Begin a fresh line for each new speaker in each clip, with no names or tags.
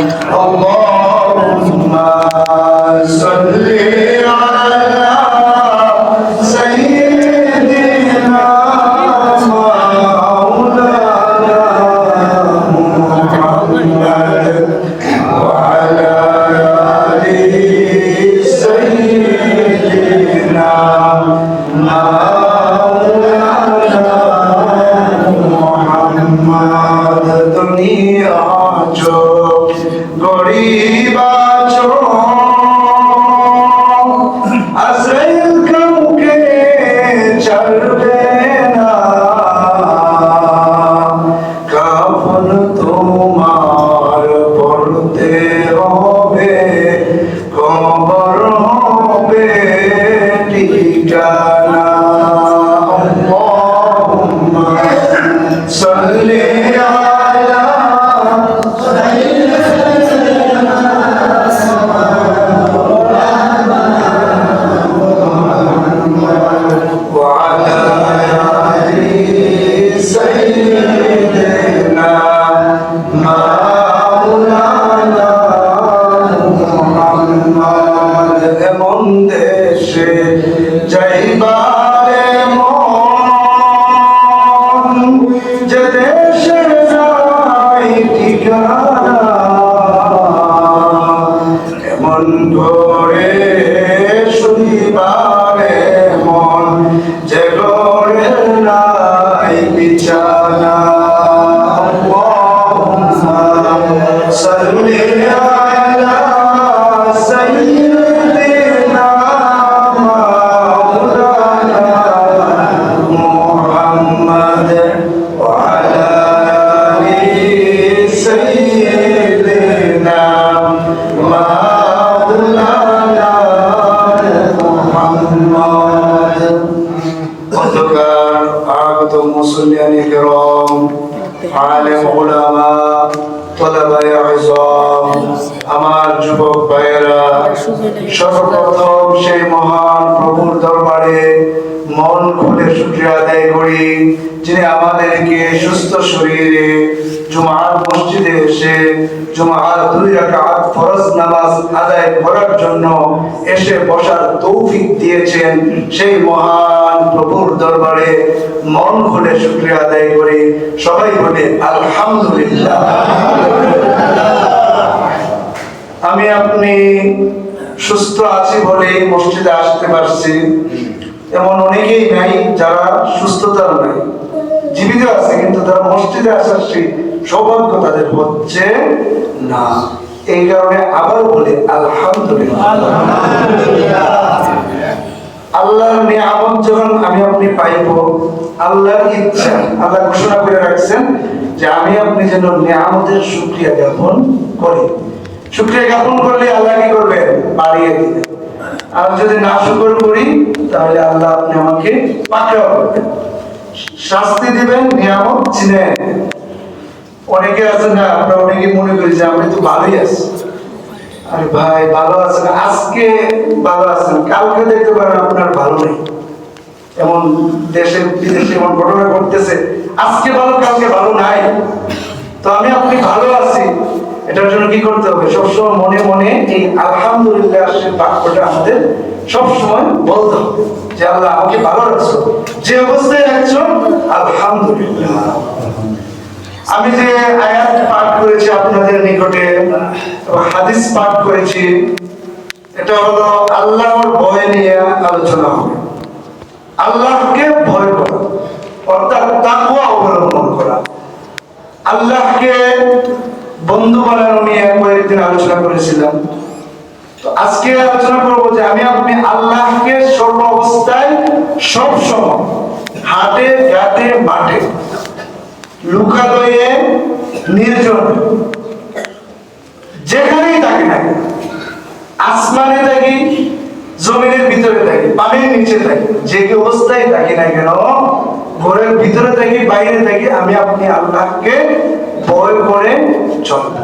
اللهم صل على سيدنا مولانا محمد وعلى آل سيدنا مولانا محمد दुनिया जो गरीब आजो अज़ल के चलबे ना कफन तुम्हार पड़ते होबे कबर होबे ठिकाना अल्लाहुम्मा सल्ली মুসলিয়ান কিরাম আলেম উলামা তলাবায়ে আযম আমার যুবক ভাইয়েরা সর্বপ্রথম সেই মহান প্রভুর দরবারে মন খুলে শুকরিয়া আদায় করি যিনি আমাদেরকে সুস্থ শরীরে জুমার মসজিদে এসে জুমার 2 রাকাত ফরজ নামাজ আদায় করার জন্য এসে বসার তৌফিক দিয়েছেন সেই মহান প্রভুর দরবারে মন খুলে শুকরিয়া আদায় করি সবাই বলে আলহামদুলিল্লাহ। আমি আপনি সুস্থ আছি বলে মসজিদে আসতে পারছি, এমন অনেকেই নাই যারা সুস্থতার নাই, জীবিত আছে কিন্তু তারা মসজিদে আসার সেই সৌভাগ্য তাদের হচ্ছে না। এই কারণে আবার বলি আলহামদুলিল্লাহ। আল্লাহর নিয়ামত যখন আমি আপনি পাইব, আল্লাহর ইচ্ছা, আল্লাহ ঘোষণা করে রাখছেন যে আমি আপনি যেন নিয়ামতের শুকরিয়া জ্ঞাপন করি। শুকরিয়া জ্ঞাপন করলে আল্লাহ কি করবেন? বাড়িয়ে দিবেন। আর যদি না শুকর করি তাহলে আল্লাহ আপনি আমাকে পাকড়াও করবেন, শাস্তি দিবেন, নিয়ামত ছিনে। অনেকে আছেন না, আমরা অনেকে মনে করি যে আমি তো ভালোই আছি। আরে ভাই, ভালো আছেন, আজকে ভালো আছেন, কালকে দেখতে পারেন আপনার ভালো নেই। এমন দেশে বিদেশে এমন ঘটনা ঘটতেছে, আজকে ভালো কালকে ভালো নাই। তো আমি আপনি ভালো আছি, এটার জন্য কি করতে হবে? সবসময় মনে মনে এই আলহামদুলিল্লাহ সেই বাক্যটা আমাদের সবসময় বলতে হবে যে আল্লাহ আমাকে ভালো রাখছো, যে অবস্থায় রাখছো আলহামদুলিল্লাহ। আমি যে আয়াত পাঠ করেছি আপনাদের নিকটে, হাদিস পাঠ করেছি, এটা হলো আল্লাহর ভয় নিয়ে আলোচনা হবে। আল্লাহকে ভয় করা অর্থাৎ তাকওয়া অবলম্বন করা। আল্লাহকে বন্ধু বানানো নিয়ে কয়েকদিন আলোচনা করেছিলাম। তো আজকে আলোচনা করবো যে আমি আপনি আল্লাহকে সর্ব অবস্থায় সব সময় হাটে ঘাটে মাঠে লুকালয়ে নির্জন যেখানেই থাকি না, আসমানে থাকি, জমিনের ভিতরে থাকি, পানির নিচে থাকি, যে কি অবস্থায় থাকি না কেন, ঘরের ভিতরে থাকি বাইরে থাকি, আমি আপনি আল্লাহকে ভয় করে চলব।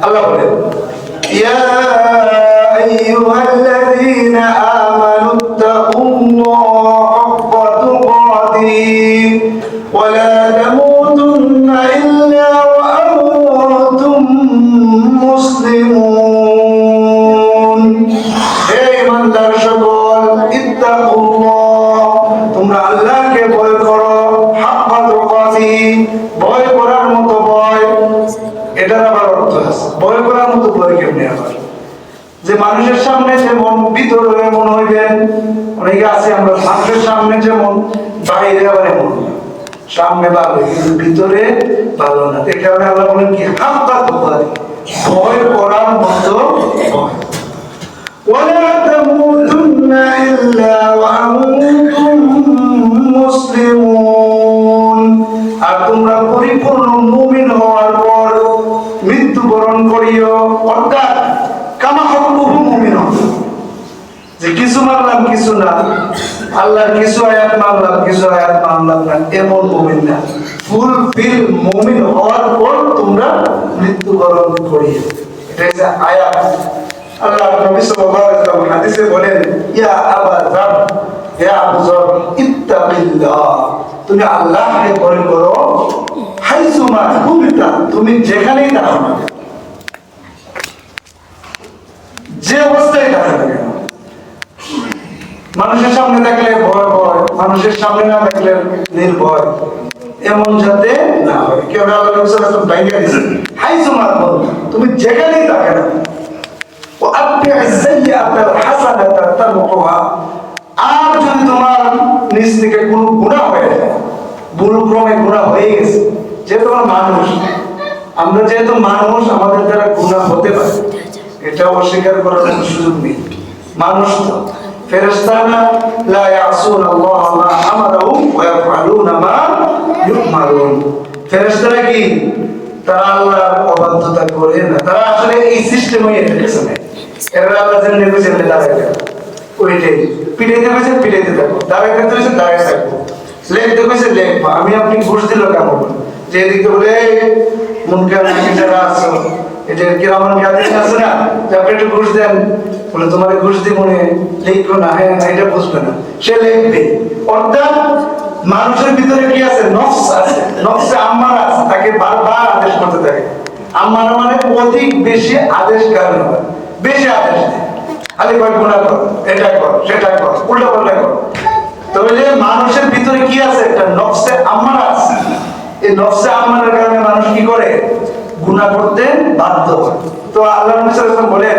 আল্লাহ বলেন ইয়া আইয়ুহাল্লাযীনা আমানু তাকুল্লাহা হাক্কা তুকাতিহি ওয়া লা তামুতুন্না ইল্লা ওয়া আনতুম মুসলিমুন। হে ঈমানদার সকল, ইত্তাকুল্লাহ, তোমরা আল্লাহকে ভয় করো, হাক্কা তুকাতিহি, ভয় করার মতো ভয়। এটার আবার অর্থ আছে, ভয় করার মতো ভয় কেমনে আবার? যে মানুষের সামনে যেমন ভিতরে এমন হইবেন, অনেকে আছে আমরা মানুষের সামনে যেমন বাইরে আবার এমন, সামনে ভালো কিন্তু ভিতরে ভালো না। এই কারণে আল্লাহ বলেন কি হাক্কা তুকাতিহি, ভয় করার মতো ভয়। ওয়ালা তামুতুন্না ইল্লা ওয়া আনতুম মুসলিমুন, আর তোমরা পরিপূর্ণ মুমিন হওয়ার পর মৃত্যুবরণ করিও, অর্থাৎ কামা হুকুমুহু মুমিন, যে কিছু মানলাম কিছু না, আল্লাহর কিছু আয়াত মানলাম কিছু আয়াত মানলাম না, এমন মুমিন না। ফুলফিল মুমিন হওয়ার পর তোমরা মৃত্যুবরণ করিও, এটা হচ্ছে আয়াত। আল্লাহ নবী সাল্লাল্লাহু আলাইহি ওয়াসাল্লাম হাদিসে বলেন, ইয়া আবা যার, হে আবু যর, ইত্তাকিল্লাহ, তুমি আল্লাহকে ভয় করো, হাইসুমা কুনতা, তুমি যেখানেই থাকো না, যে অবস্থায় থাকো না কেন। মানুষের সামনে থাকলে ভয় ভয়, মানুষের সামনে না থাকলে নির্ভয়, এমন যাতে না হয়। কেউ আল্লাহ নবী সাল্লাল্লাহু আলাইহি ওয়াসাল্লাম বাইরে দিয়েছেন, হাইসুমা কুনতা, তুমি যেখানেই থাকো না, আর যদি তোমার নিজ থেকে কোন গুনাহ হয়ে যায়, ভুলক্রমে গুনাহ হয়ে গেছে, যেহেতু আমরা মানুষ, আমরা যেহেতু মানুষ, আমাদের দ্বারা গুনাহ হতে পারে, এটা অস্বীকার করার কোনো সুযোগ নেই। মানুষ তো ফেরেশতা না, লা ইয়াসুনাল্লাহ মা আমারহুম ওয়া ইয়াফআলুনা মা ইউমারুন। ফেরেশতারা কি তারা আল্লাহর অবাধ্যতা করে না, তারা আসলে এই সিস্টেমই এসেছে না। এরা আল্লাহ যেন নেবেছেন দাঁড়াইতে, ওইটাই পিটাইতে হয়েছে পিটাইতে থাকো, দাঁড়াইতে হয়েছে দাঁড়াই থাকবো, লেখতে হয়েছে লেখবো। আমি আপনি ঘুষ দিল কেমন, যে এদিকে বলে মুনকার নাকির যারা আছো, এটা কিরামান কাতিব আছে না, যে আপনি একটু ঘুষ দেন, বলে তোমার ঘুষ দিব মনে লিখবো না, হ্যাঁ না, এটা বুঝবে না, সে লিখবে। অর্থাৎ মানুষের ভিতরে কি আছে, নফস আছে, নফসে আম্মারা আছে, তাকে বারবার আদেশ করতে থাকে। আম্মারা মানে অধিক বেশি আদেশ কারণ হয়, বেশি আদেশ দেয়, আরে কয় গুনাহ কর, এটা কর, সেটা কর, উল্টা পাল্টা কর। তাহলে মানুষের ভিতরে কি আছে, একটা নফসে আম্মারা আছে। এই নফসে আম্মারার কারণে মানুষ কি করে, গুনাহ করতে বাধ্য হয়। তো আল্লাহ নবী সাল্লাল্লাহু আলাইহি ওয়াসাল্লাম বলেন,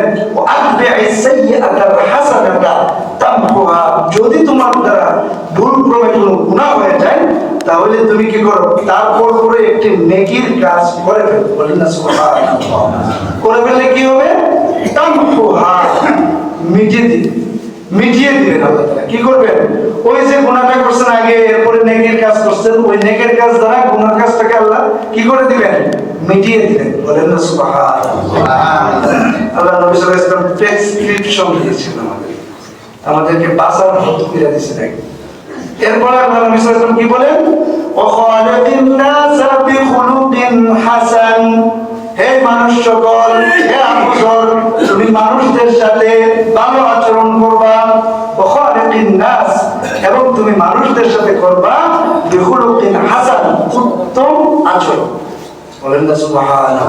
আতবি'is সাইয়্যাতাল হাসানাতা তামহুহা, যদি তোমার দ্বারা ভুলক্রমে কোনো গুনাহ হয়ে যায়, তাহলে তুমি কি করো, তারপর করে একটি নেকির কাজ করে ফেলো। বলেন না সুবহানাল্লাহ। করে ফেললে কি হবে, তামহুহা, মিটিয়ে দিবেন আল্লাহ তাআলা। কি করবেন, ওই যে গুনাহটা করছেন আগে, এরপরে নেকির কাজ করছেন, ওই নেকির কাজ দ্বারা গুনার কাজটাকে আল্লাহ কি করে দিবেন, মিটিয়ে দিবেন। বলেন না সুবহানাল্লাহ। আল্লাহ নবী সাল্লাল্লাহু আলাইহি ওয়াসাল্লাম প্রেসক্রিপশন দিয়েছেন আমাদেরকে বাঁচার পথ করে দিয়েছেন। এরপর আল্লাহ নবী সাল্লাল্লাহু আলাইহি ওয়াসাল্লাম কি বলেন, ওয়াখালিকিন নাসা বিখুলুকিন হাসান, হে মানুষ সকল, হে আবু যর, তুমি মানুষদের সাথে ভালো আচরণ করবা, ওয়াখালিকিন নাস, এবং তুমি মানুষদের সাথে করবা বিখুলুকিন হাসান, উত্তম আচরণ। বলেন না সুবহানাল্লাহ।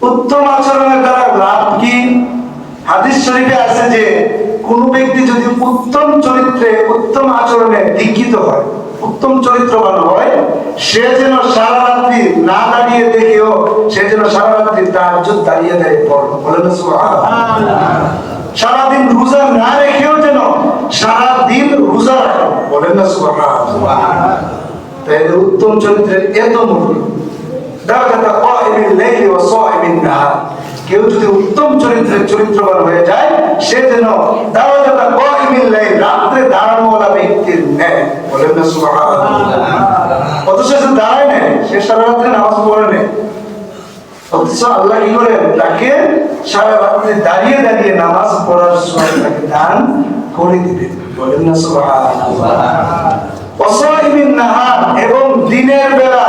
উত্তম আচরণের দ্বারা লাভ কি? হাদিস শরীফে আছে যে কোন ব্যক্তি যদি উত্তম চরিত্রে, উত্তম আচরণে দীক্ষিত হয়, উত্তম চরিত্রবান হয়, সে যেন সারা রাত্রি না দাঁড়িয়ে দেখেও, সে যেন সারা রাত্রি তাহাজ্জুদ দাঁড়িয়ে পড়ে। বলেন না সুবহানাল্লাহ। সারাদিন রোজা না রেখেও যেন সারাদিন রোজা রাখে। বলেন না সুবহানাল্লাহ। তাই উত্তম চরিত্রের এত মূল্য। দারাজাতা কাইমিল লাইলি ওয়া সাইমিন নাহার, কেউ যদি উত্তম চরিত্রের চরিত্রবান হয়ে যায়, সে যেন দারাজাতা কাইমিল লাইল, রাতে দাঁড়ানোওয়ালা ব্যক্তির ন্যায়। বলেন না সুবহানাল্লাহ। অথচ সে দাঁড়ায় না, সে সারা রাতে নামাজ পড়ে না, অথচ আল্লাহ কি করে তাকে সারা রাতে দাঁড়িয়ে দাঁড়িয়ে নামাজ পড়ার সময় তাকে দান করে দিবেন। বলেন না সুবহানাল্লাহ। ওয়াসাইমিন নাহার, এবং দিনের বেলা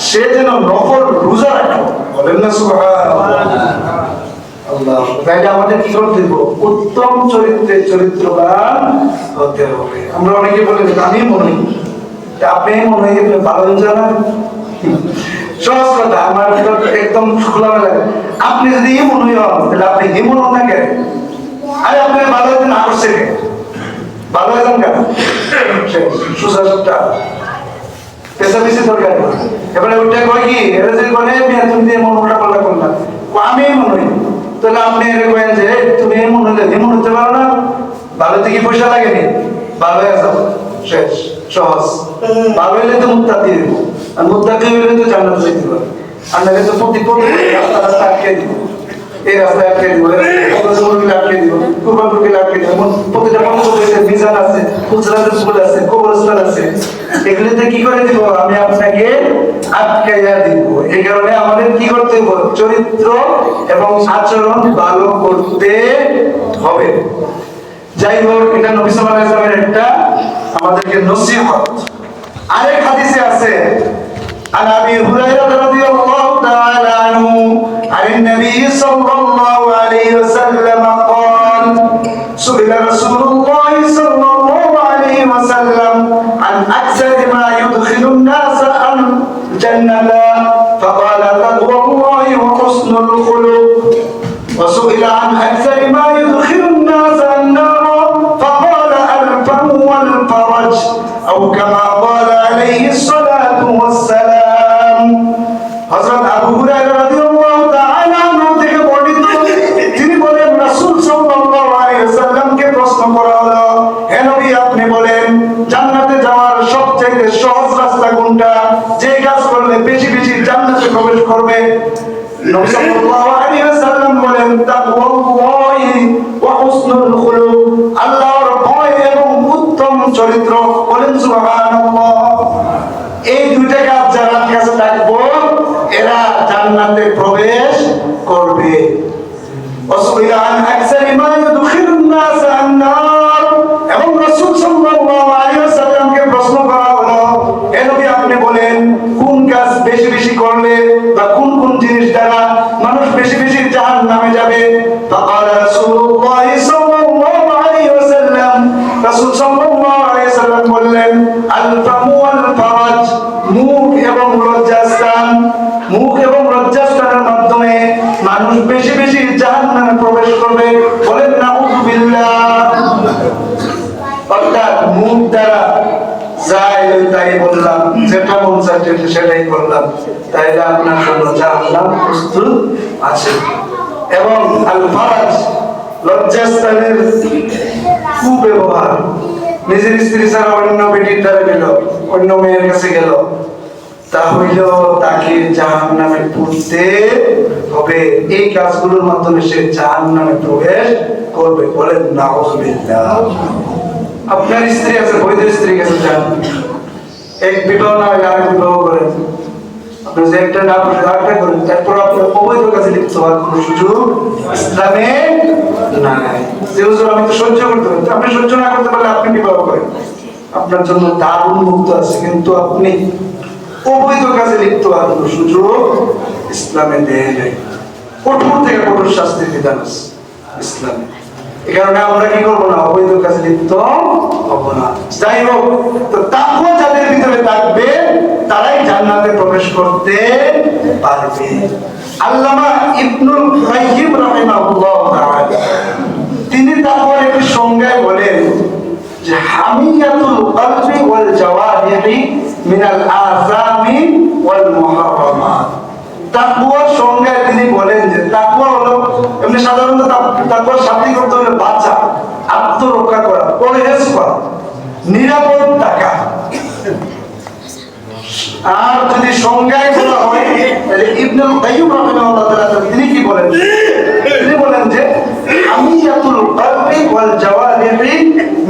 সে যেন নফল রোজা রাখে। বলেন না সুবহানাল্লাহ। আল্লাহ তাইলে আমাদের কি করতে হবে, উত্তম চরিত্রে চরিত্রবান হতে হবে। আমরা অনেকে বলি আমি মনে, আপনি মনে হয় ভালো জানেন, সহজ কথা, আমার একদম খোলামেলা। আপনি যদি ইমুনই হন তাহলে আপনি ইমুন হন না কেন? আরে আপনি ভালো হইতে না করছে কেন? ভালো হইতেন কেন? সুসাসটা পেশা বেশি দরকার। এবারে ওটা কয় কি, এরা যদি বলে তুমি দিয়ে মন উল্টা পাল্টা করলাম, আমি এমন হই, তাহলে আপনি এর কয়েন যে তুমি এমন হইলে এমন হতে পারো না, ভালো থেকে পয়সা লাগেনি, ভালো হয়ে যাও, শেষ, সহজ। ভালো হইলে তো মুত্তাকি দিব, আর মুত্তাকি হইলে তো জান্নাতে যেতে পারবে। আর নাহলে তো প্রতি রাস্তা রাস্তা আটকে দিব, এই রাস্তায় আটকে দিব, আটকে দিব, কুরবানকে আটকে দিব। এমন প্রতিটা পঞ্চগড়ে মিজান আছে, খুচরাতের স্কুল আছে, কবরস্থান আছে, এগুলিতে কি করে দিব? আমি আপনাকে আটকাইয়া দিব। এই কারণে আমাদের কি করতে হবে? চরিত্র এবং আচরণ ভালো করতে হবে। যাই হোক, এটা নবী সাল্লাল্লাহু আলাইহি ওয়াসাল্লামের একটা আমাদেরকে নসিহত। আরেক হাদিসে আছে, عن ابي هريره رضي الله تعالى عنه عن النبي صلى الله عليه وسلم قال سئل رسول الله صلى الله عليه وسلم عن اكثر ما يدخل الناس الجنه فقال تقوى الله وحسن الخلق وسئل عن اكثر ما يدخل الناس النار فقال الفم والفرج او كما قال عليه الصلاه والسلام। হযরত আবু হুরায়রা রাদিয়াল্লাহু তাআলা আনহু থেকে বর্ণিত, তিনি বলেন রাসূল সাল্লাল্লাহু আলাইহি ওয়াসাল্লামকে প্রশ্ন করা হলো, হে নবী আপনি বলেন জান্নাতে যাওয়ার সবচেয়ে সহজ রাস্তা কোনটা? যে কাজ করলে বেশি বেশি জান্নাতে প্রবেশ করবে? নবী সাল্লাল্লাহু আলাইহি ওয়াসাল্লাম বলেন তাকওয়াল্লাহি ওয়া হুসনুল খুলুক, আল্লাহর ভয় এবং উত্তম চরিত্র। বলেন সুবহানাল্লাহ। এই দুইটা কাজ যারা কাছে থাকবো এরা জান্নাতে প্রবেশ করবে। ওয়াসুইলা আন আকসারি মা ইউদখিলুন নাস আন-নার, এবং রাসূল সাল্লাল্লাহু আলাইহি ওয়াসাল্লামকে প্রশ্ন করা হলো, হে নবী আপনি বলেন কোন কাজ বেশি বেশি করলে বা কোন কোন জিনিস দ্বারা মানুষ বেশি বেশি জাহান্নামে যাবে? ফাকাল রাসূলুল্লাহ সাল্লাল্লাহু আলাইহি ওয়াসাল্লাম, রাসূল সাল্লাল্লাহু আলাইহি ওয়াসাল্লাম বললেন আল-ফামু ওয়াল ফারাজ, মুখ এবং লজ্জাস্থান। মুখ এবং লজ্জাস্থানের মাধ্যমে মানুষ বেশি বেশি জাহান্নামে প্রবেশ করবে। বলেন নাউযুবিল্লাহ। অর্থাৎ মুখ দ্বারা যাই তাই বললাম, যেটা মন চাইছে সেটাই করলাম, তাইলে আপনার জন্য জাহান্নাম প্রস্তুত আছে। এবং আল ফারাজ, লজ্জাস্থানের কুব্যবহার, নিজের স্ত্রী ছাড়া অন্য বেটির দ্বারা গেল, অন্য মেয়ের কাছে গেল, তাহলেও তাকে জাহান্নামে পড়তে হবে। এই কাজগুলোর মাধ্যমে সে জাহান্নামে প্রবেশ করবে। বলেন নাউযুবিল্লাহ। আপনার স্ত্রী আছে, বৈধ স্ত্রী কাছে যান, এক বিবাহ না হলে আরেক বিবাহ করেন, আপনি যে একটা না করে আরেকটা করেন, তারপর আপনার অবৈধ কাজে লিপ্ত হওয়ার কোনো সুযোগ ইসলামে নাই। যে হুজুর আমি তো সহ্য করতে পারি, আপনি সহ্য না করতে পারলে আপনি বিবাহ করেন, আপনার জন্য দারুণ মুক্ত আছে, কিন্তু আপনি অবৈধ কাজে লিপ্ত হওয়ার কোনো সুযোগ ইসলামে দেয় নাই। কঠোর থেকে কঠোর শাস্তির বিধান আছে ইসলামে। এই কারণে আমরা কি করবো না? অবৈধ কাজে লিপ্ত হবো না। যাই হোক, তো তাকওয়া যাদের ভিতরে থাকবে তারাই জান্নাতে প্রবেশ করতে পারবে। আল্লামা ইবনুল কাইয়িম রাহিমাহুল্লাহ তাআলা তিনি তাকওয়ার একটি সংজ্ঞায় বলেন যে হামিয়াতুল কলবি ওয়াল জাওয়ারিহি মিনাল আযামি ওয়াল মুহাররামাত। তাকওয়ার সংজ্ঞায় তিনি বলেন যে তাকওয়া হলো, এমনি সাধারণত তাকওয়ার শাব্দিক অর্থ হলো বাঁচা, আত্মরক্ষা করা, পরহেজ করা, নিরাপদ থাকা। আর যদি সংজ্ঞায় বলা হয় তাহলে ইবনুল কাইয়িম রাহিমাহুল্লাহ তাআলা তিনি কি বলেন? তিনি বলেন যে হামিয়াতুল কলবি ওয়াল জাওয়ারিহি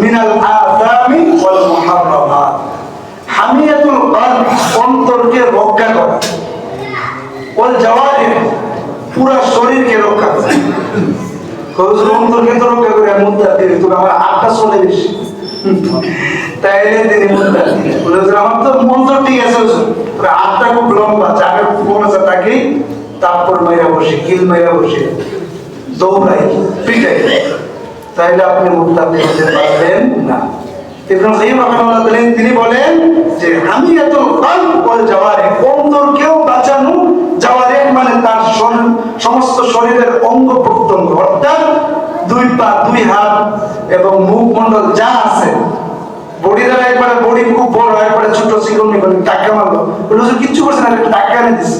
মিনাল আযামি ওয়াল মুহাররামাত। হামিয়াতুল কলব, অন্তরকে রক্ষা করা, ওয়াল জাওয়ারিহ, পুরো শরীরকে রক্ষা করা। হুজুর অন্তরকে তো রক্ষা করে মুত্তাকি, তো আমার আটটা চলে বেশি, তাইলে তিনি মুত্তাকি। হুজুর আমার তো মন তো ঠিক আছে হুজুর, তবে আটটা খুব লম্বা, যাকে মন আছে তাকে তারপর মাইরা বসে, কিল মাইরা বসে, দৌড়াই, পিটাই, তাইলে আপনি মুত্তাকি হতে পারবেন না। ইবনে কাইয়্যিম রাহিমাহুল্লাহ তিনি বলেন যে হামিয়াতুল কলব ওয়াল জাওয়ারিহ, অন্তরকেও বাঁচানো, জাওয়ারিহ মানে তার সমস্ত শরীরের অঙ্গ প্রত্যঙ্গ, অর্থাৎ দুই পা, দুই হাত এবং মুখমণ্ডল যা আছে, বডি দ্বারা একবারে বডি খুব বড়, একবারে ছোট চিকনি করে টাকা মারলো, হুজুর কিচ্ছু করছে না, একটা টাকা এনে দিছে,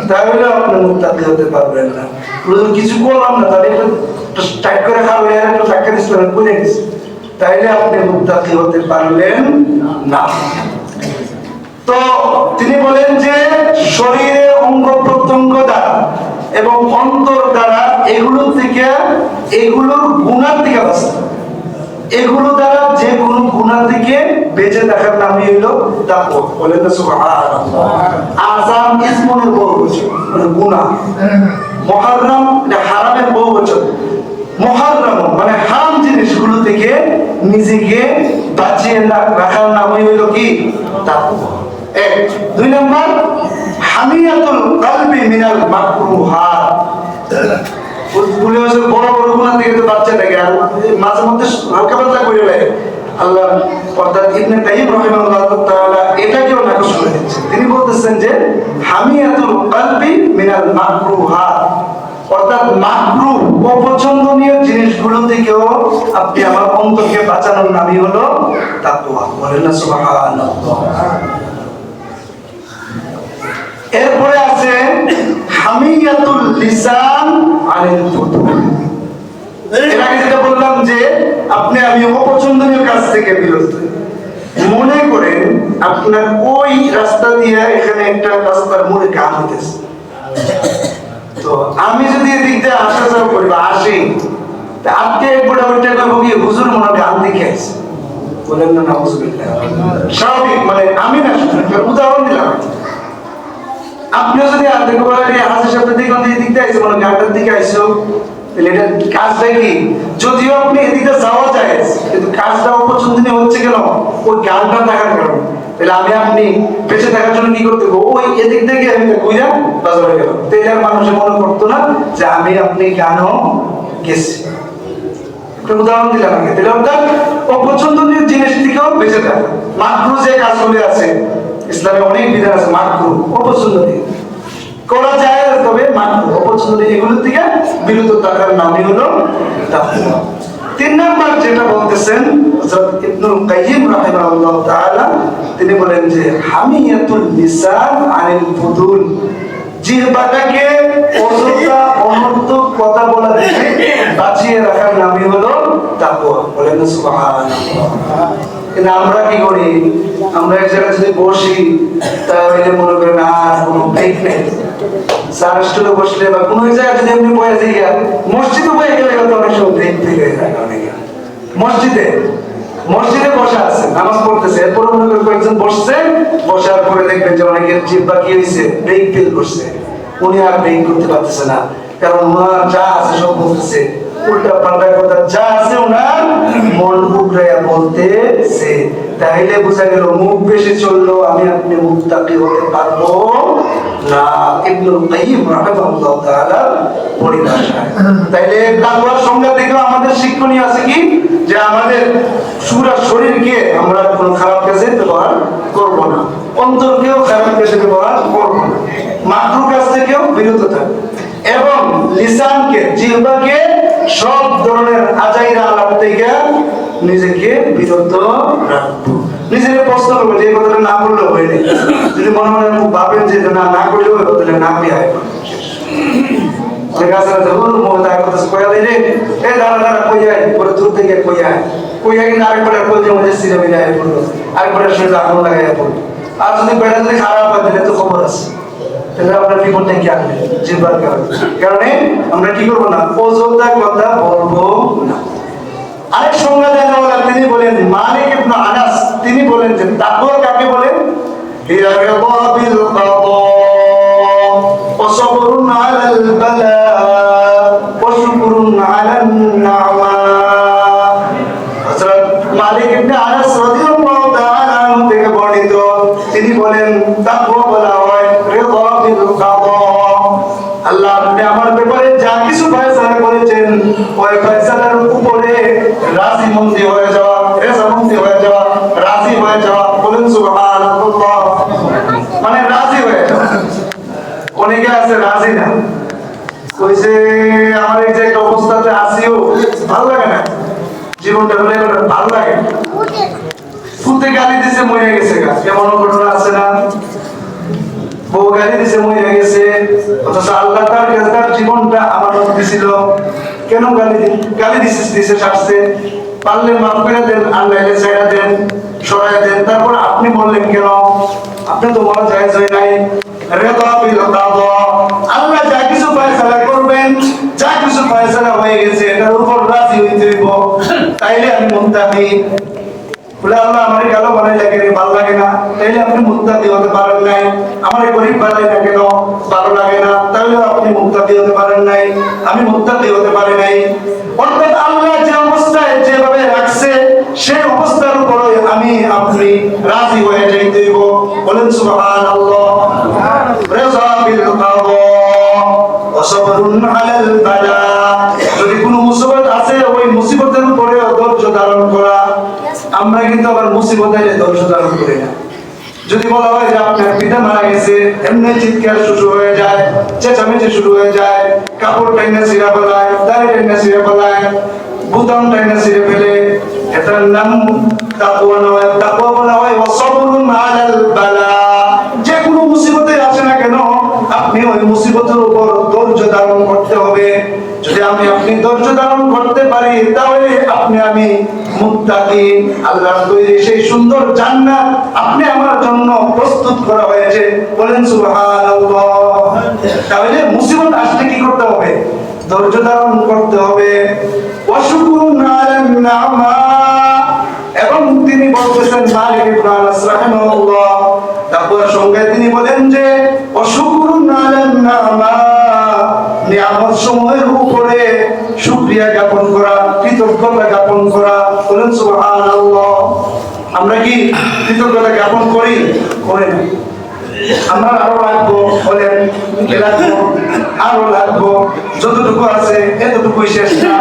তাহলে আপনি মুত্তাকি হতে পারবেন না। হুজুর কিছু করলাম না, তাহলে একটু টাইট করে খাবে, একটু টাকা দিছিল বুঝে গেছে, তাইলে আপনি মুত্তাকি হতে পারবেন না। তো তিনি বলেন যে শরীরের অঙ্গ প্রত্যঙ্গ দ্বারা এবং অন্তর দ্বারা এগুলোর গুনাহ থেকে বাঁচতে, এগুলো দ্বারা যে কোনো গুনাহ থেকে বেঁচে থাকার নামই হলো তাকওয়া। বলেন না সুবহানাল্লাহ। আযাম ইসমুল বহুবচন, মানে গুনাহ। মুহাররম এটা হারামের বহুবচন। মুহাররম মানে হারাম জিনিসগুলো থেকে নিজেকে বাঁচিয়ে রাখার নামই হলো কি? তাকওয়া। এক। দুই নম্বর, হামিয়াতুল কলবি মিনাল মাকরুহাত। বলে বড় বড় গুনাহ থেকে তো বাচ্চা থাকে, আর মাঝে মধ্যে হালকা পাতলা করে লাগে আল্লাহ। অর্থাৎ ইবনে কাইয়্যিম রাহিমাহুল্লাহ তাআলা এটাকেও নাকচ করে দিচ্ছেন। তিনি বলতেছেন যে হামিয়াতুল কলবি মিনাল মাকরুহাত, অর্থাৎ মাকরুহ অপছন্দনীয় জিনিসগুলো থেকেও আপনি আমার অন্তরকে বাঁচানোর নামই হলো তাকওয়া। বলেন না সুবহানাল্লাহ। এরপরে আছে হামিয়াতুল লিসান আনিল ফুতুর। এর আগে যেটা বললাম যে আমি অপছন্দনীয় কাজ থেকে বিরত। মনে করেন আপনার ওই রাস্তা দিয়ে এখানে একটা রাস্তার মোড়ে গান হইতেছে, তো আমি যদি এদিক দিয়ে আসা যাওয়া করি বা আসি, আজকে একবার ওইটা করবো কি হুজুর মনে গান দেখে আসছে, বলেন না নাউজুবিল্লাহ। স্বাভাবিক, মানে আমি না, উদাহরণ দিলাম। আপনিও যদি হাজির সাহেবের দিকে আইসো, মানে গানটার দিকে আইসো, তাহলে এটা কাজটা কি? যদিও আপনি এদিকে যাওয়া যায়, কিন্তু কাজটা অপছন্দনীয় হচ্ছে কেন? ওই গানটা দেখার কারণে। তাহলে আপনি বেঁচে থাকার জন্য কি করতে হবে? ওই এদিক থেকে আমি ঘুরে বাজারে গেলাম, তাহলে আর মানুষে মনে করতো না যে আপনি কেন গেছি। একটা উদাহরণ দিলাম আগে। তাহলে অর্থাৎ অপছন্দনীয় জিনিস থেকেও বেঁচে থাকা। মাকরুহ যে কাজগুলি আছে, ইসলামে অনেক বিধান আছে মাকরুহ অপছন্দনীয় করা যায়, তবে মাকরুহ অপছন্দনীয় এগুলো থেকে বিরত থাকার নামই হলো তাকওয়া। তিন নাম্বার যেটা বলতেছেন হযরত ইবনুল কাইয়্যিম রাহিমাহুল্লাহ তাআলা, তিনি বলেন যে হামিয়াতুল লিসান আনিল ফুদুল, জিহ্বাটাকে অযথা অনর্থক কথা বলা থেকে বাঁচিয়ে রাখার নামই হলো তাকওয়া। বলেন না সুবহানাল্লাহ। কিন্তু আমরা কি করি? আমরা এক জায়গায় যদি বসি, তাহলে মনে করেন আর কোনো ব্রেক নেই, স্যার স্টুলে বসলে বা কোনো জায়গায় যদি এমনি বয়ে যাই, মসজিদে বয়ে গেলে হয়তো অনেক সময় ব্রেক ফেলে যায়। মসজিদে বসে আছে, নামাজ পড়তেছে, এরপরে মনে করেন কয়েকজন বসছে, বসার পরে দেখবেন যে অনেকের জিহ্বা কি হয়েছে, ব্রেক ফেল করছে। উনি আর ব্রেক করতে পারতেছে না, কারণ ওনার যা আছে সব বলতেছে, উল্টা পাল্টা কথা যা আছে ওনার মন উগড়াইয়া বলতেছে। তাইলে বোঝা গেল মুখ বেশি চললো আপনি মুত্তাকি হতে পারবো না। ইবনুল কাইয়্যিম রাহিমাহুল্লাহ তাআলা পরিভাষায়। তাইলে তাকওয়ার সংজ্ঞা থেকেও আমাদের শিক্ষণীয় আছে কি, যে আমাদের পুরা শরীরকে আমরা কোনো খারাপ কাজে ব্যবহার করব না, অন্তরকেও খারাপ কাজে ব্যবহার করব না, মাকরুহ কাজ থেকেও বিরত থাকব, এবং লিসানকে, জিহ্বাকে সব ধরনের আজাইরা আলাপ থেকে নিজেকে বিরত রাখবো। নিজেকে প্রশ্ন করবো যে এই কথাটা না বললেও হয়ে নেই, যদি মনে মনে ভাবেন যে না করলেও তাহলে না পেয়ে হয়। অনেক আছে না, মমতায় কথা কয়া দেয় রে, এই দাঁড়া কই যায়, পরে দূর থেকে কই যায় কিন্তু আরেকবার কলজের মধ্যে সিরে মিলাই পড়লো, আরেকবার শরীরে আগুন লাগাইয়া পড়লো। আর যদি বেড়া যদি খারাপ হয় তাহলে তো খবর আছে, তাহলে আপনার বিপদটা কি আসবে? জিহ্বার কারণে আমরা কি করবো না, অযথা কথা বলবো না। আরেক সংজ্ঞা দেন তিনি বলেন, মালিক ইবনে আনাস তিনি বলেন যে তাকওয়া কাকে বলে? হিয়া রিদা বিল কাদা ওয়া সাবরুন আলাল বালা ওয়া শুকরুন আলান নি'মা। হযরত মালিক ইবনে আনাস রাদিয়াল্লাহু তাআলা আনহু থেকে বর্ণিত, তিনি বলেন তাকওয়া বলা হয় রিদা বিল কাদা। আল্লাহ আপনি আমার ব্যাপারে যা কিছু ফয়সালা করেছেন, ওই ফয়সালার উপরে রাজি মন্দি হয়ে যাওয়া, রেজামন্দি হয়ে যাওয়া, কাছে রাজি না, কইছে আমার এই যে একটা অবস্থাতে আছিও ভালো লাগে না, জীবনটা হলে ভালো লাগে না। ফুতে গালি দিছে মরে গেছে গা, এমন ঘটনা আছে না? বউ গালি দিছে মরে গেছে, অথচ আল্লাহ তার কাছে তার জীবনটা আমানত দিছিল। কেন গালি দিছে শাস্তে? পারলে মাফ করে দেন, আল্লাহ ছেড়ে দেন, সরাই দেন। তারপর আপনি বললেন কেন? আপনি তো বলা যায় নাই। রেদা বিল কাদা, আল্লাহ যা কিছু ফয়সালা করবেন, যা কিছু ফয়সালা হয়ে গেছে এটার উপর রাজি হইতে হইব, তাইলে আমি মুত্তাকি। বলে আল্লাহ আমারে কালো বানাই লাগে রে, ভালো লাগে না, তাইলে আপনি মুত্তাকি হতে পারেন নাই। আমারে গরিব বানাই না কেন, ভালো লাগে না, তাইলে আপনি মুত্তাকি হতে পারেন নাই। আমি মুত্তাকি হতে পারি নাই। অর্থাৎ আল্লাহ যে অবস্থায় যেভাবে রাখছে সেই অবস্থার উপরে আমি আপনি রাজি হয়ে যাইতে হইব। বলেন সুবহানাল্লাহ। রিজা বিল কাদা ওয়া সাবরুন আলাল বালা, যদি কোনো মুসিবত আছে ওই মুসিবতের উপরে ধৈর্য ধারণ করা। আমরা কিন্তু আবার মুসিবত এলে ধৈর্য ধারণ করি না। যদি বলা হয় যে আপনার পিতা মারা গেছে, এমনি চিৎকার শুরু হয়ে যায়, চেঁচামেচি শুরু হয়ে যায়, কাপড় টাইনা ছিঁড়া ফেলায়, দাড়ি টাইনা ছিঁড়া ফেলায়, বুতাম টাইনা ছিঁড়ে ফেলে, এটার নাম তাকওয়া নয়। তাকওয়া বলা হয় ওয়াসবরুন আলাল বালা। যে কোনো মুসিবতে আসে না কেন আপনি ওই মুসিবতের উপর ধৈর্য ধারণ করতে হবে। যদি আপনি ধৈর্য ধারণ করতে পারি তাহলে আমি মুত্তাকি। আল্লাহর তৈরি সেই সুন্দর জান্নাত আপনি আমার জন্য প্রস্তুত করা হয়েছে। বলেন সুবহানাল্লাহ। তাহলে মুসিবত আসলে কি করতে হবে? ধৈর্য ধারণ করতে হবে। ওয়াশুকুরুন আলান নি'মা, এবং তিনি বলতেছেন মালিক ইবনে আনাস রাহিমাহুল্লাহ তাকওয়ার সংজ্ঞায় তিনি বলেন যে ওয়াশুকুরুন আলান নি'মা, নিয়ামত সমূহের উপরে শুকরিয়া জ্ঞাপন করা, কৃতজ্ঞতা জ্ঞাপন করা। বলেন সুবহানাল্লাহ। আমরা কি কৃতজ্ঞতা জ্ঞাপন করি? করি না। আমরা আরো লাগবো, বলেন লাগবো, আরো লাগবো, যতটুকু আছে এতটুকুই শেষ না,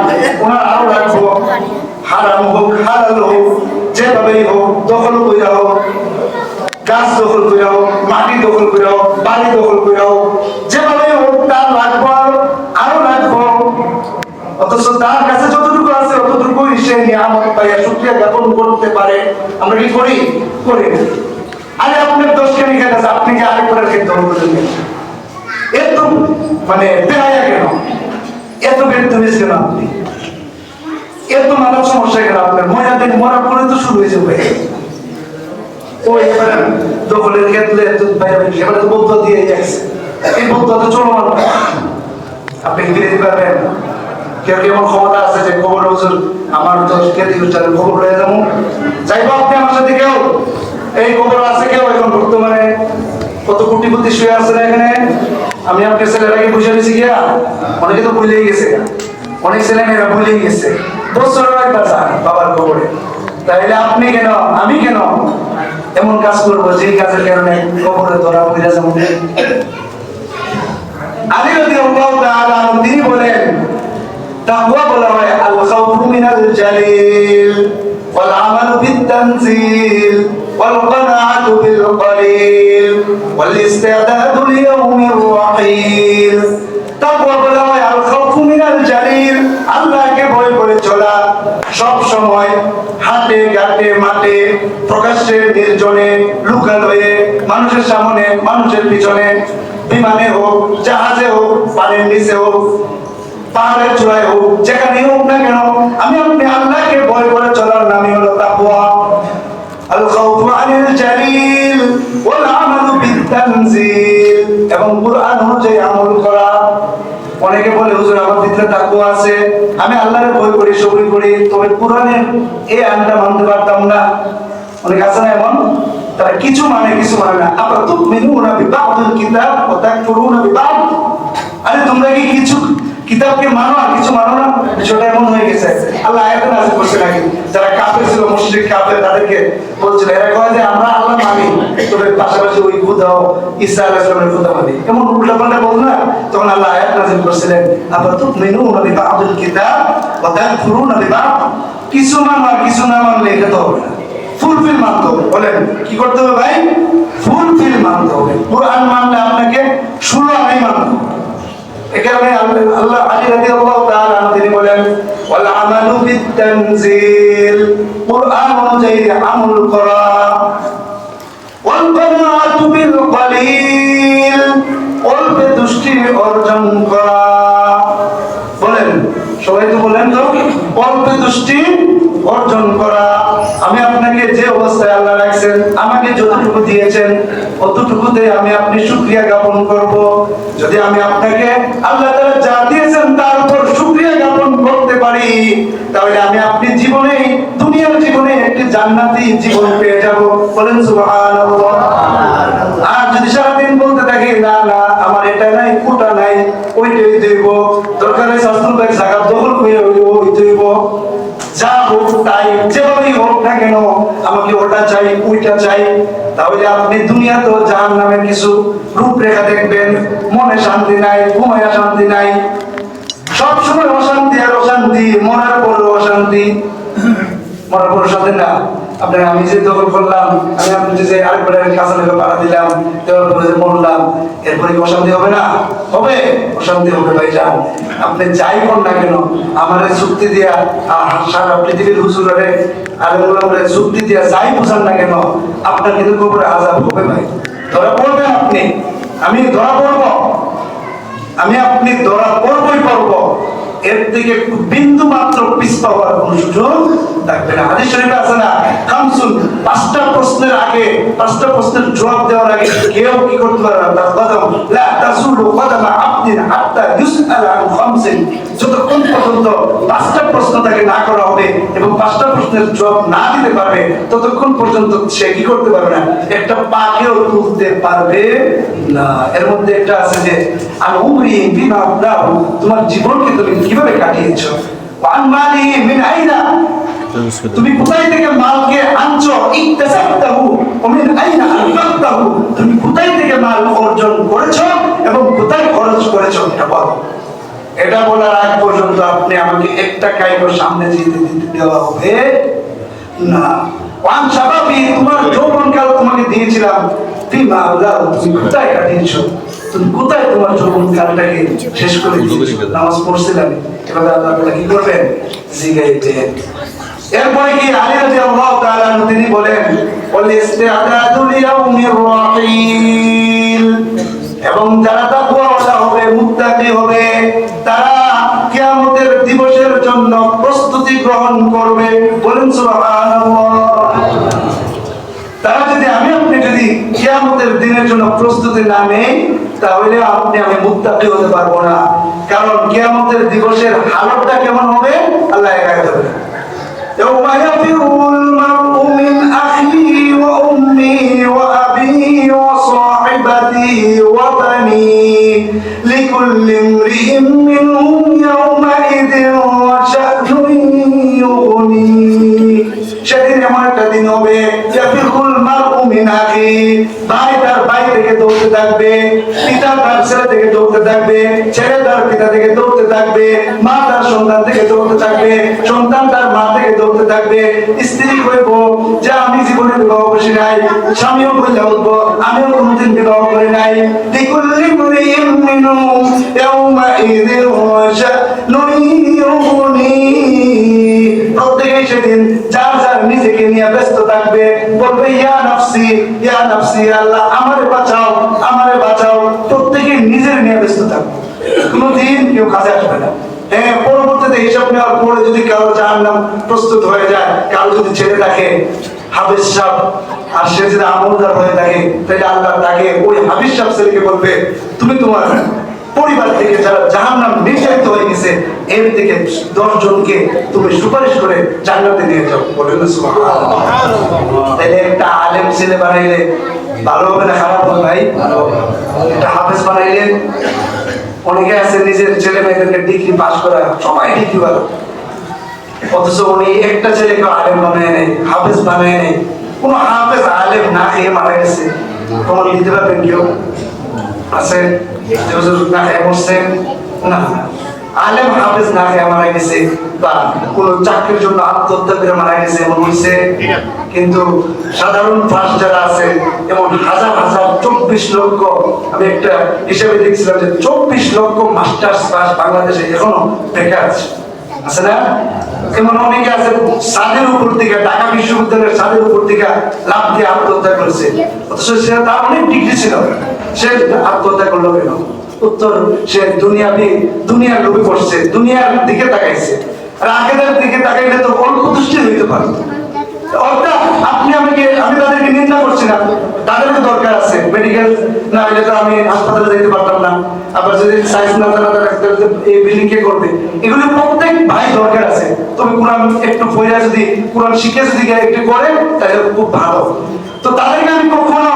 ওনার আরো লাগবো। হারাম হোক হালাল হোক, যেভাবেই হোক, দখল কইরা হোক, গাছ দখল কইরা হোক, মাটি দখল কইরা হোক, বাড়ি দখল কইরা হোক, যেভাবেই হোক তার লাগবো, আরো লাগবো। অথচ তার কাছে যতটুকু আছে অতটুকুই সে নিয়ামত পাইয়া শুকরিয়া জ্ঞাপন করতে পারে। আমরা কি করি? করি না। আরে আপনার দোষ কেন আছে? আপনি কি আরেকবার খেতে হবে? এত মানে বেহায়া কেন? এত বেদবিস কেন? আপনি এত মানব সমস্যা কেন আপনার? মরার পরে তো শুরু হয়ে যাবে। ওই এবারে দখলের ক্ষেত্রে এবারে তো বদ্ধ দিয়ে যাচ্ছে, এই বদ্ধ তো চলমান। আপনি ফিরে দিতে পারবেন? কেউ কেমন ক্ষমতা আছে যে খবর হুজুর আমার তো খেতে খবর হয়ে যাবো, চাইবো আপনি আমার সাথে কেউ এই খবর আছে? কেউ এখন বর্তমানে কত কোটিপতি শুয়ে আছে না এখানে? আমি আপনার ছেলেরাকে বুঝে নিয়েছি গিয়া, অনেকে তো ভুলেই গেছে, অনেক ছেলে মেয়েরা ভুলেই গেছে, বছরের একবার যান বাবার খবরে। তাইলে আপনি কেন, আমি কেন এমন কাজ করবো যে কাজের কারণে খবরে ধরা পড়ে যাবো? আলী রাদিয়াল্লাহু তাআলা আনহু তিনি বলেন তাকওয়া বলা হয় আল খাউফু মিনাল জালিল ওয়াল আমালু বিত তানজিল ওয়াল কানাআতু বিল কলিল ওয়াল ইস্তিআদাদু লিয়াউমির রাহিল। তাকওয়া বলা হয় আল খাউফু মিনাল জালিল, আল্লাহকে ভয় করে চলা, সব সময় হাটে ঘাটে মাঠে প্রকাশ্যে নির্জনে লুকালয়ে, মানুষের সামনে মানুষের পিছনে, বিমানে হোক জাহাজে হোক পানির নিচে হোক পাহাড়ের চূড়ায় হোক, যেখানেই হোক না কেন আপনি আল্লাহকে ভয় করে চলার নামই হলো তাকওয়া। আল খাউফু আনিল জালিল ওয়াল আমালু বিত তানজিল, এবং কুরআন অনুযায়ী আমল করা। অনেকে বলে হুজুর আমার ভিতরে তাকওয়া আছে, আমি আল্লাহর ভয় করি, সবরি করি, তবে কুরআনের এই আইনটা মানতে পারতাম না। অনেক আছে না এমন, তারা কিছু মানে কিছু মানে না। আবার তুমিনুনা বিবাদিল কিতাব ওয়া তাকফুরুনা বিবাদ। আরে তোমরা কি কিছু কিতাবকে মানো আর কিছু মানো না? বিষয়টা এমন হয়ে গেছে। আল্লাহ আয়াত নাযিল করছে নাকি যারা কাফের ছিল, মুশরিক কাফের, তাদেরকে বলছিল এরা কয় যে আমরা আল্লাহ মানি, তবে পাশাপাশি ওই খোদা ঈসা আলাইহিস সালামের খোদা মানি, এমন উল্টাপাল্টা বল না। তখন আল্লাহ আয়াত নাযিল করছিলেন আবার তুমিনুনা বিবাদিল কিতাব ওয়া তাকফুরুনা বিবাদ। কিছু মানো আর কিছু না মানলে এটা তো হবে না। ফুলফিল মানতে হবে। বলেন কি করতে হবে ভাই? ফুলফিল মানতে হবে। কোরআন মানলে আপনাকে 16 আনাই মানতে হবে। এখানে আল্লাহ আলী রাদিয়াল্লাহু তাআলা তিনি বলেন ওয়াল আমালু বিত-তানজিল, কোরআন অনুযায়ী আমল করা, ওয়াল কানাআতু বিল কলিল, অল্পে তুষ্টি অর্জন করা। বলেন সবাই তো বলেন তো, অল্পে তুষ্টি অর্জন করা। আমি আপনাকে যে অবস্থায় আল্লাহ রাখছেন, আমাকে যতটুকু দিয়েছেন অতটুকুতে আমি আপনি শুকরিয়া জ্ঞাপন করব। যদি আমি আপনাকে আল্লাহ তাআলা যা দিয়েছেন তার উপর শুকরিয়া জ্ঞাপন করতে পারি, তাহলে আমি আপনি জীবনে, দুনিয়ার জীবনে একটি জান্নাতি জীবন পেয়ে যাব। বলেন সুবহানাল্লাহ। আর যদি সারাদিন বলতে থাকি না না আমার এটা নাই ওটা নাই ওইটাই দেব, দরকার হয় শাস্ত্র ভাই জাকাত দখল করে ওই দেব, যা হোক তাই যেভাবেই হোক না কেন আমাকে ওটা চাই ওইটা চাই, তাহলে আপনি দুনিয়া তো জাহান্নামের কিছু রূপরেখা দেখবেন। মনে শান্তি নাই, ঘুমায় শান্তি নাই, সব সময় অশান্তি আর অশান্তি, মরার পরে অশান্তি। মরার পরে শান্তি না। আপনাকে আমি যে দখল করলাম, আমি আপনি যে আরেকবার কাছে লেগে পাড়া দিলাম, দেওয়ার পরে যে মরলাম, এরপরে কি অশান্তি হবে না? হবে, অশান্তি হবে ভাই যান। আপনি যাই কর না কেন আমার চুক্তি দিয়া সারা পৃথিবীর হুজুরে আলেমুলামরে চুক্তি দিয়া যাই বোঝান না কেন আপনার কিন্তু কবরে আযাব হবে ভাই। ধরা পড়বেন আপনি, আমি ধরা পড়ব, আমি আপনি ধরা পড়বই পড়ব। এর থেকে বিন্দু মাত্র পিছপা হওয়ার কোন সুযোগ থাকবে না। হাদিস শরীফে আছে না, খামসুন, 5টা প্রশ্নের আগে, 5টা প্রশ্নের জবাব দেওয়ার আগে কেউ কি করতে পারবে না, তার কদম লা তাজুলু কদমা আবদিন হাত্তা ইউসআল আন খামসিন, যতক্ষণ পর্যন্ত 5টা প্রশ্ন তাকে না করা হবে এবং 5টা প্রশ্নের জবাব না দিতে পারবে ততক্ষণ পর্যন্ত সে কি করতে পারবে না, একটা পাকেও তুলতে পারবে না। এর মধ্যে একটা আছে যে আল উমরি বিমা আবলাহু, তোমার জীবনকে তুমি কিভাবে কাটিয়েছো, ওয়ান মালি মিন আইনা, তুমি কোথায় থেকে মালকে আনছো, ইকতাসাবতাহু ওয়া মিন আইনা আনফাকতাহু, তুমি কোথায় থেকে মাল অর্জন করেছো এবং কোথায় খরচ করেছো, এটা বলো। এটা বলার আগ পর্যন্ত আপনি আমাকে একটা কাইও সামনে যেতে দিতে দেওয়া হবে না। ওয়ান শাবাবি, তোমার যৌবনকাল তোমাকে দিয়েছিলাম, ফিমা আবলাহু, তুমি কোথায় কাটিয়েছো, তুমি কোথায় তোমার যৌবনকালটাকে শেষ করে দিয়েছো। নামাজ পড়ছিলাম, এভাবে আল্লাহ তাআলা কি করবেন, জিগাইবেন। এরপরে কি আলী রাদিয়াল্লাহু তাআলা তিনি বলেন ওয়াল ইস্তিআদাদু লিয়াউমির রাহিল, এবং যারা তাকওয়াওয়ালা হবে, মুত্তাকি হবে, তারা কিয়ামতের দিবসের জন্য প্রস্তুতি গ্রহণ করবে। বলেন সুবহানাল্লাহ। তারা যদি আমি আপনি যদি কিয়ামতের দিনের জন্য প্রস্তুতি না নেই, তাহলে আপনি আমি মুত্তাকি হতে পারবো না। কারণ কিয়ামতের দিবসের হালতটা কেমন হবে আল্লাহ একাই জানেন। يوم يفر المرء من أخيه وأمه وأبيه وصاحبته وبنيه لكل امرئ منهم يومئذ شأن يغنيه। সেদিন এমন একটা দিন হবে ইয়াফিরুল মারউ মিন আখিহি, ভাই তার ভাই থেকে দৌড়তে থাকবে, পিতা তার ছেলে থেকে দৌড়তে থাকবে, ছেলে তার পিতা থেকে দৌড়তে থাকবে, মা তার সন্তান থেকে দৌড়তে থাকবে, সন্তান তার মা থেকে দৌড়তে থাকবে। স্ত্রী কইব যে আমি জীবনে বিবাহ বসি নাই, স্বামীও বলে উঠবো আমিও কোনোদিন বিবাহ করি নাই। লিকুল্লি মুরিইন মিনহুম ইয়াউমাইযিন শা'নুন ইউগনিহি, প্রত্যেকেই সেদিন যার যার নিজেকে নিয়ে ব্যস্ত থাকবে, বলবে ইয়া নাফসি ইয়া নাফসি, আল্লাহ আমারে বাঁচাও আমারে বাঁচাও। প্রত্যেকে নিজের নিয়ে ব্যস্ত থাকবে, কোনোদিন কেউ কাজে আসবে না। হ্যাঁ, পরবর্তীতে হিসাব নেওয়ার পরে যদি কারো জাহান্নাম প্রস্তুত হয়ে যায়, কারো যদি ছেলে থাকে হাফেজ সাহেব আর সে যদি আমলদার হয়ে থাকে, তাহলে আল্লাহ তাকে ওই হাফেজ সাহেব ছেলেকে বলবে তুমি তোমার পরিবার থেকে যারা জাহান্নাম নির্যাতিত হয়ে গেছে এর থেকে 10 জনকে তুমি সুপারিশ করে জান্নাতে নিয়ে যাও। বলেন সুবহানাল্লাহ। তাহলে একটা আলেম ছেলে বানাইলে ভালো হবে না খারাপ হবে ভাই? একটা হাফেজ বানাইলে, অনেকে আছে নিজের ছেলে মেয়েদেরকে ডিগ্রি পাস করা, সবাই ডিগ্রি ভালো, অথচ উনি একটা ছেলেকে আলেম বানায় নেই, হাফেজ বানায় নেই। কোন হাফেজ আলেম না খেয়ে মারা গেছে প্রমাণ দিতে পারবেন কেউ আছে? না খেয়ে বসছেন না, আলেম হাফেজ না খেয়ে মারা গেছে বা কোন চাকরির জন্য আত্মহত্যা করে মারা গেছে এমন হয়েছে, কিন্তু সাধারণ পাস যারা আছে এমন হাজার হাজার 24 লক্ষ, আমি একটা হিসাবে দেখছিলাম যে 24 লক্ষ মাস্টার্স পাস বাংলাদেশে এখনো বেকার আছে না? এমন অনেকে আছে ছাদের উপর থেকে, ঢাকা বিশ্ববিদ্যালয়ের ছাদের উপর থেকে লাফ দিয়ে আত্মহত্যা করেছে, অথচ সে তার অনেক ডিগ্রি ছিল, সে আত্মহত্যা করলো কেন? উত্তর, সে দুনিয়ার লোভে পড়ছে, দুনিয়ার দিকে তাকাইছে। আর আখেরাতের দিকে তাকাইলে তো অল্প দৃষ্টি হইতে পারে। অর্থাৎ আমি তাদেরকে নিন্দা করছি না, তাদেরও দরকার আছে, মেডিকেল না হলে তো আমি হাসপাতালে যেতে পারতাম না, আবার যদি সায়েন্স না জানা এই বিল্ডিং কে করবে, এগুলো প্রত্যেক ভাই দরকার আছে। তবে কোরআন একটু পড়া যদি, কোরআন শিখে যদি একটু করে তাহলে খুব ভালো। তো তাদেরকে আমি কখনো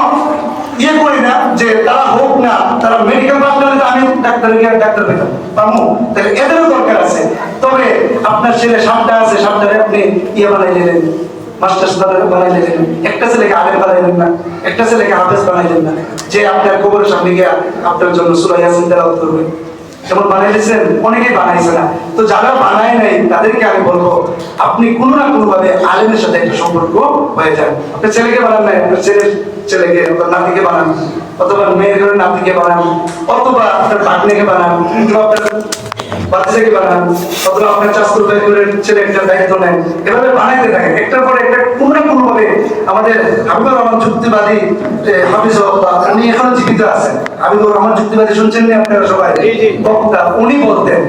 ইয়ে করি না যে তারা হোক না, তারা মেডিকেল পাস করলে আমি ডাক্তার পেতাম পাবো, তাহলে এদেরও দরকার আছে। তবে আপনার ছেলে সাতটা আছে, সাতটারে আপনি ইয়ে বানাই নিলেন, মাস্টার্স বানাই নিলেন, একটা ছেলেকে আলেম বানাইলেন না, একটা ছেলেকে হাফেজ বানাইলেন না, যে আপনার কবরের সামনে গিয়ে আপনার জন্য সূরা ইয়াসিন তেলাওয়াত করবে, যেমন বানাইছেন অনেকেই বানাইছে না। তো যারা বানায় নাই তাদেরকে আমি বলবো, আপনি কোনো না কোনো ভাবে আলেমের সাথে একটা সম্পর্ক হয়ে যান। আপনার ছেলেকে বানান নাই, আপনার ছেলেকে নাতিকে বানান, অথবা মেয়ের ঘরে নাতিকে বানান, অথবা আপনার ভাগ্নেকে বানান, অথবা আপনার বাচ্চাকে বানান, অথবা আপনার চাষুর ভাই করে ছেলে একটা দায়িত্ব নেন। এভাবে বানাইতে থাকেন, একটার পরে একটা কোনো না কোনো ভাবে। আমাদের হাবিবুর রহমান যুক্তিবাদী হাফিজুল্লাহ, উনি এখনো জীবিত আছেন। হাবিবুর রহমান যুক্তিবাদী শুনছেন না আপনারা সবাই? বক্তা, উনি বলতেন,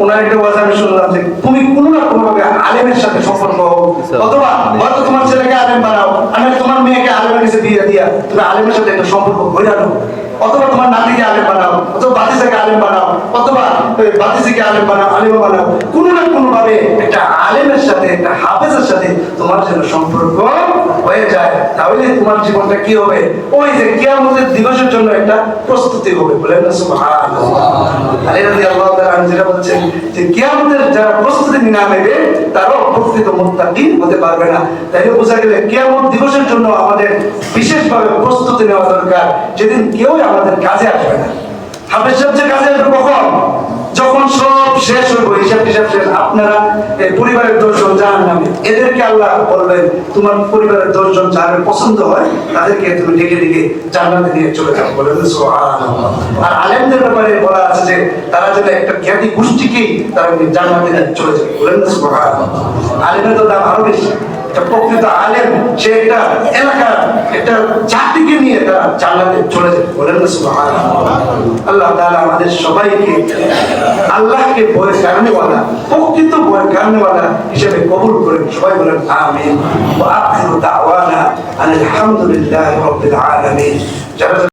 ওনার একটা ওয়াজ আমি শুনলাম যে তুমি কোনো না কোনো ভাবে আলেমের সাথে সম্পর্ক হোক, অথবা হয়তো তোমার ছেলেকে আলেম বানাও, আমি তোমার মেয়েকে আলেমের কাছে বিয়ে দিয়া তুমি আলেমের সাথে একটা সম্পর্ক গড়ে আনো, অথবা তোমার নাতিকে আলেম বানাও, অথবা বাতিজাকে আলেম বানাও, অথবা বাতিজিকে আলেম বানাও, আলেম বানাও, কোনো না কোনো ভাবে একটা আলেমের সাথে, একটা হাফেজের সাথে তোমার যেন সম্পর্ক হয়ে যায়। তাহলে তোমার জীবনটা কি হবে? ওই যে কিয়ামতের দিবসের জন্য একটা প্রস্তুতি হবে। বলেন না সুবহানাল্লাহ। আলী রাদিয়াল্লাহু তাআলা আনহু যেটা বলছেন যে কিয়ামতের যারা প্রস্তুতি না নেবে তারাও প্রকৃত মুত্তাকি হতে পারবে না। তাই বোঝা গেল কিয়ামত দিবসের জন্য আমাদের বিশেষভাবে প্রস্তুতি নেওয়া দরকার, যেদিন কেউ আমাদের কাজে আসবে না। হাফেজ সাহেব যে কাজে আসবে কখন? যখন সব শেষ হইব, হিসাব টিসাব শেষ, আপনারা পরিবারের 10 জন জাহান্নামে, এদেরকে আল্লাহ বলবেন তোমার পরিবারের 10 জন যাদের পছন্দ হয় তাদেরকে তুমি ডেকে ডেকে জান্নাতে নিয়ে চলে যাও। বলেন সুবহানাল্লাহ। আর আলেমদের ব্যাপারে বলা আছে যে তারা যেন একটা জ্ঞাতি গোষ্ঠীকেই তারা জান্নাতে নিয়ে চলে যাবে। বলেন সুবহানাল্লাহ। আলেমের তো দাম আরো বেশি। প্রকৃত আলেম সে একটা এলাকার একটা জাতিকে নিয়ে তারা জান্নাতে চলে যাবে। বলেন না সুবহানাল্লাহ। আল্লাহ তাআলা আমাদের সবাইকে আল্লাহকে ভয় কারণেওয়ালা, প্রকৃত ভয় কারণেওয়ালা হিসেবে কবুল করেন। সবাই বলেন আমিন। ওয়া আখিরু দাওয়ানা আলহামদুলিল্লাহি রাব্বিল আলামিন। যারা